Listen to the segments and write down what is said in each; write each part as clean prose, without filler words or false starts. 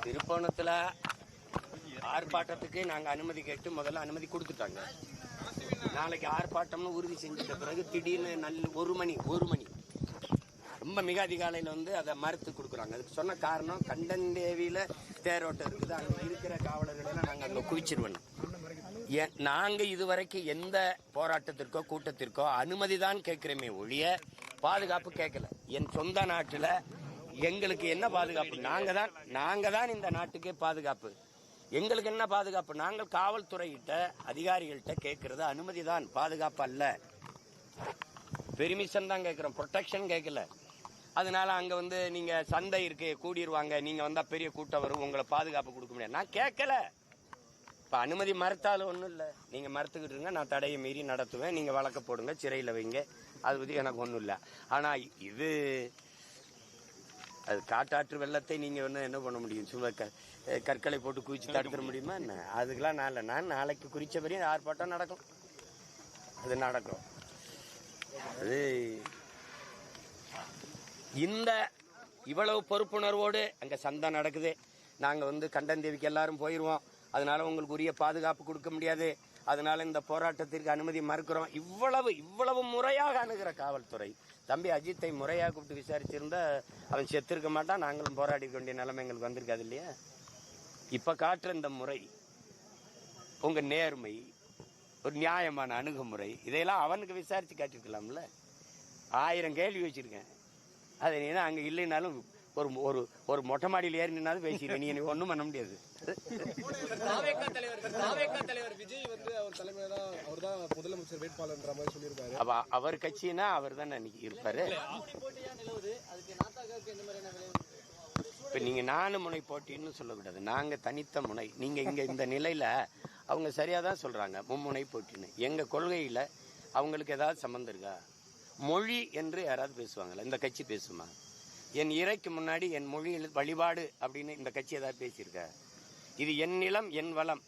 திருப்போணத்துல ஆர்ப்பாட்டத்துக்கு நாங்க அனுமதி கேட்டு முதல்ல அனுமதி கொடுத்துட்டாங்க. நாளைக்கு ஆர்ப்பாட்டம்னு உறுதி செஞ்சிட்ட பிறகு திடீர்னு ஒரு மணி ரொம்ப மிக அதிகாலையில் அதை மறுத்து கொடுக்குறாங்க. அதுக்கு சொன்ன காரணம் கண்டந்தேவியில தேரோட்டம் இருக்குது, அங்க இருக்கிற காவலர்கள் நாங்க அங்க குவிச்சிருவோம். நாங்க இதுவரைக்கும் எந்த போராட்டத்திற்கோ கூட்டத்திற்கோ அனுமதி தான் கேட்கிறோமே ஒழிய பாதுகாப்பு கேட்கல. என் சொந்த நாட்டுல எங்களுக்கு என்ன பாதுகாப்பு? நாங்க தான் இந்த நாட்டுக்கே பாதுகாப்பு. எங்களுக்கு என்ன பாதுகாப்பு? நாங்கள் காவல்துறையிட்ட அதிகாரிகள்கிட்ட கேட்கறது அனுமதி தான், பாதுகாப்பு அல்ல. பெர்மிஷன் தான் கேட்கிறோம், ப்ரொடெக்ஷன் கேட்கல. அதனால அங்க நீங்க சந்தை இருக்கு கூடிடுவாங்க, நீங்க வந்தா பெரிய கூட்டம் வரும், உங்களை பாதுகாப்பு கொடுக்க முடியாது. நான் கேட்கல. இப்ப அனுமதி மறுத்தாலும் ஒன்றும் இல்லை, நீங்க மறுத்துக்கிட்டு இருங்க, நான் தடையை மீறி நடத்துவேன், நீங்க வழக்க போடுங்க, சிறையில் வைங்க, அது பத்தி எனக்கு ஒன்றும் இல்லை. ஆனா இது அது காட்டாற்று வெள்ளத்தை நீங்க என்ன பண்ண முடியும்? சும்மா கற்களை போட்டு குவிச்சு தடுத்துட முடியுமா என்ன? அதுக்கெல்லாம் நான் நாளைக்கு குறிச்சபடி ஆர்ப்பாட்டம் நடக்கும், அது நடக்கும். அது இந்த இவ்வளவு பொறுப்புணர்வோடு அங்க சந்தை நடக்குது, நாங்க கண்டந்தேவிக்கு எல்லாரும் போயிருவோம், அதனால உங்களுக்கு உரிய பாதுகாப்பு கொடுக்க முடியாது, அதனால இந்த போராட்டத்திற்கு அனுமதி மறுக்கிறோம். இவ்வளவு முறையாக அணுகிற காவல்துறை தம்பி அஜித்தை முறையாக கூப்பிட்டு விசாரிச்சிருந்தா அவன் செத்திருக்க மாட்டான், நாங்களும் போராடி வேண்டிய நிலைமை எங்களுக்கு வந்திருக்காது இல்லையா? இப்ப காட்டுற இந்த முறை, உங்க நேர்மை, ஒரு நியாயமான அணுகுமுறை, இதையெல்லாம் அவனுக்கு விசாரிச்சு காட்டிருக்கலாம்ல. 1000 கேள்வி வச்சிருக்கேன், அதை நீ அங்க இல்லைனாலும் ஒரு ஒரு மொட்டை மாடியில் ஏறி நின்னாலும் பேசிடுவேன், நீ ஒன்றும் பண்ண முடியாது. தலைவர் விஜய் அவர் தலைமையில அவர் தான் முதலமைச்சர் வேட்பாளர்ன்ற மாதிரி சொல்லியிருக்காரு. அப்ப அவர் கட்சினா அவர் தான் அன்னைக்கு இருப்பாரு. இப்ப நீங்க 4 முனை போட்டின்னு சொல்லக்கூடாது, நாங்க தனித்த முனை. நீங்க இங்க இந்த நிலையில அவங்க சரியாதான் சொல்றாங்க, மும்முனை போட்டின்னு. எங்க கொள்கையில அவங்களுக்கு ஏதாவது சம்பந்தம் இருக்கா? மொழி என்று யாராவது பேசுவாங்களா? இந்த கட்சி பேசுமா? என் இறைக்கு முன்னாடி என் மொழியில் வழிபாடு அப்படின்னு இந்த கட்சி ஏதாவது பேசியிருக்க? இது என் நிலம், என் வளம்,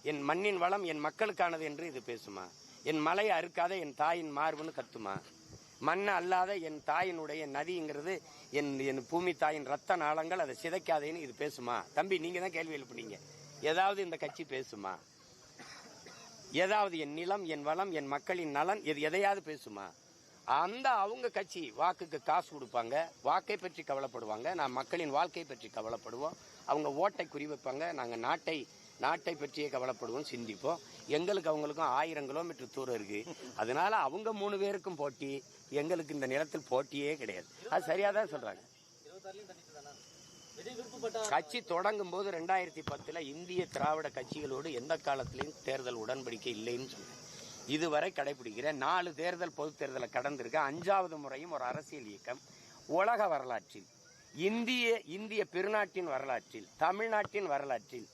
என் மண்ணின் வளம், என் மக்களுக்கானது என்று இது பேசுமா? என் மலையை அறுக்காத என் தாயின் மார்புன்னு கத்துமா? மண்ணை அல்லாத என் தாயினுடைய நதிங்கிறது என் பூமி தாயின் ரத்த நாளங்கள், அதை சிதைக்காதேன்னு இது பேசுமா? தம்பி நீங்க தான் கேள்வி எழுப்புனீங்க, ஏதாவது இந்த கட்சி பேசுமா? ஏதாவது என் நிலம், என் வளம், என் மக்களின் நலன், எதையாவது பேசுமா? அவங்க கட்சி வாக்குக்கு காசு கொடுப்பாங்க, வாக்கை பற்றி கவலைப்படுவாங்க, நான் மக்களின் வாழ்க்கை பற்றி கவலைப்படுவோம், அவங்க ஓட்டை குறிவைப்பாங்க, நாங்கள் நாட்டை பற்றியே கவலைப்படுவோம், சிந்திப்போம். எங்களுக்கு அவங்களுக்கும் 1000 கிலோமீட்டர் தூரம் இருக்கு, அதனால அவங்க 3 பேருக்கும் போட்டி, எங்களுக்கு இந்த நிலத்தில் போட்டியே கிடையாது. அது சரியாதான் சொல்றாங்க. கட்சி தொடங்கும் போது 2010 இந்திய திராவிட கட்சிகளோடு எந்த காலத்திலையும் தேர்தல் உடன்படிக்கை இல்லைன்னு சொன்னேன். இதுவரை கடைபிடிக்கிற 4 தேர்தல் பொது தேர்தலை கடந்திருக்க 5வது முறையும் ஒரு அரசியல் இயக்கம் உலக வரலாற்றில், இந்திய பெருநாட்டின் வரலாற்றில், தமிழ்நாட்டின் வரலாற்றில்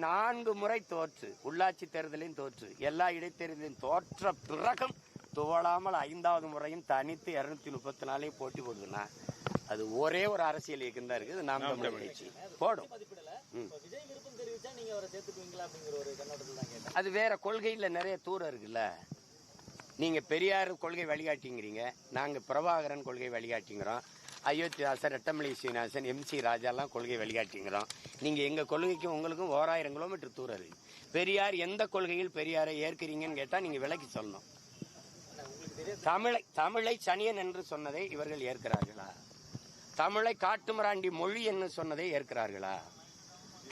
4 முறை தோற்று, உள்ளாட்சி தேர்தலையும் தோற்று, எல்லா இடைத்தேர்தலையும் தோற்ற பிறகும் துவளாமல் 5வது முறையும் தனித்து 234 போட்டி போடுதுன்னா அது ஒரே ஒரு அரசியல் இயக்கம் தான் இருக்குது, நாம் தமிழர் கட்சி போடும். அது வேற கொள்கையில் நிறைய தூரம் இருக்குல்ல. நீங்க பெரியார் கொள்கை வழிகாட்டிங்கிறீங்க, நாங்க பிரபாகரன் கொள்கை வழிகாட்டிங்கிறோம், அயோத்திதாசர், ரெட்டமலை சீனிவாசன், MC ராஜாலாம் கொள்கை வழிகாட்டிங்கிறோம். நீங்க எங்க கொள்கைக்கும் உங்களுக்கும் 1000 கிலோமீட்டர் தூரம் இருக்கு. பெரியார் எந்த கொள்கையில் பெரியாரை ஏற்கிறீங்கன்னு கேட்டா நீங்க விலக்கி சொல்லணும். தமிழை சனியன் என்று சொன்னதை இவர்கள் ஏற்கிறார்களா? தமிழை காட்டுமிராண்டி மொழி என்று சொன்னதை ஏற்கிறார்களா?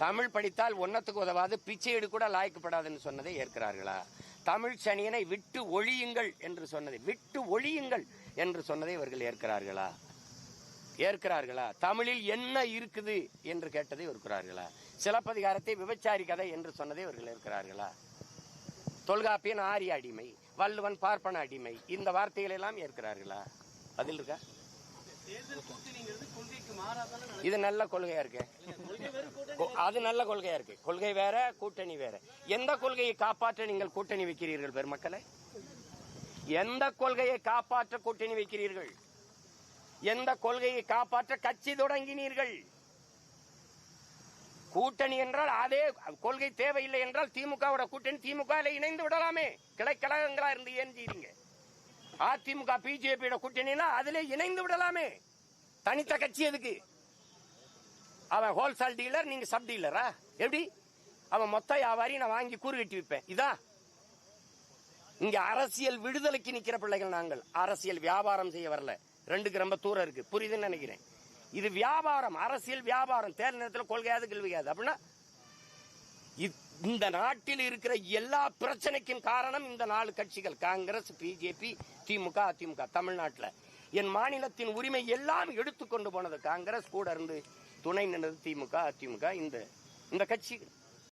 தமிழ் படித்தால் ஒன்னத்துக்கு உதவாது, பிச்சையீடு கூட லாய்க்கப்படாதுன்னு சொன்னதை ஏற்கிறார்களா? தமிழ் சனியனை விட்டு ஒழியுங்கள் என்று சொன்னதை இவர்கள் ஏற்கிறார்களா? தமிழில் என்ன இருக்குது என்று கேட்டதை ஏற்கிறார்களா? சிலப்பதிகாரத்தை விபச்சாரி கதை என்று சொன்னதை இவர்கள் ஏற்கிறார்களா? தொல்காப்பியன் ஆரிய அடிமை, வள்ளுவன் பார்ப்பன அடிமை, இந்த வார்த்தைகளை எல்லாம் ஏற்கிறார்களா? பதில் இருக்கா? இது நல்ல கொள்கையா இருக்கு, அது நல்ல கொள்கையா இருக்கு. கொள்கை வேற, கூட்டணி வேற. எந்த கொள்கையை காப்பாற்ற நீங்கள் கூட்டணி வைக்கிறீர்கள் பெருமக்களை? எந்த கொள்கையை காப்பாற்ற கூட்டணி வைக்கிறீர்கள்? எந்த கொள்கையை காப்பாற்ற கட்சி தொடங்கினீர்கள்? கூட்டணி என்றால் அதே கொள்கை தேவையில்லை என்றால் திமுகவோட கூட்டணி திமுக இணைந்து விடலாமே, கிளைக்கழகங்களா இருந்து ஏன் செய்றீங்க? அதிமுக பிஜேபியோட கூட்டணினா அதிலே இணைந்து விடலாமே, தனித்த கட்சி எதுக்கு? அவன் ஹோல்சேல் டீலர், நீங்க சப் டீலரா? எப்படி? அவன் மொத்த வியாபாரி, நான் வாங்கி கூறு கட்டி விற்பேன். இதான் இங்க அரசியல் விடுதலைக்கு நிக்கிற பிள்ளைகள். நாங்கள் அரசியல் வியாபாரம் செய்ய வரல. 2க்கு ரொம்ப தூரம் இருக்கு, புரியுதுன்னு நினைக்கிறேன். இது வியாபாரம், அரசியல் வியாபாரம். தேர்தல் நேரத்தில் கொள்கையாது கேள்வியாது. அப்படின்னா இந்த நாட்டில் இருக்கிற எல்லா பிரச்சனைக்கும் காரணம் இந்த 4 கட்சிகள், காங்கிரஸ், பிஜேபி, திமுக, அதிமுக. தமிழ்நாட்டில் என் மாநிலத்தின் உரிமை எல்லாம் எடுத்துக்கொண்டு போனது காங்கிரஸ், கூட இருந்து துணை நின்றது திமுக, அதிமுக. இந்த கட்சி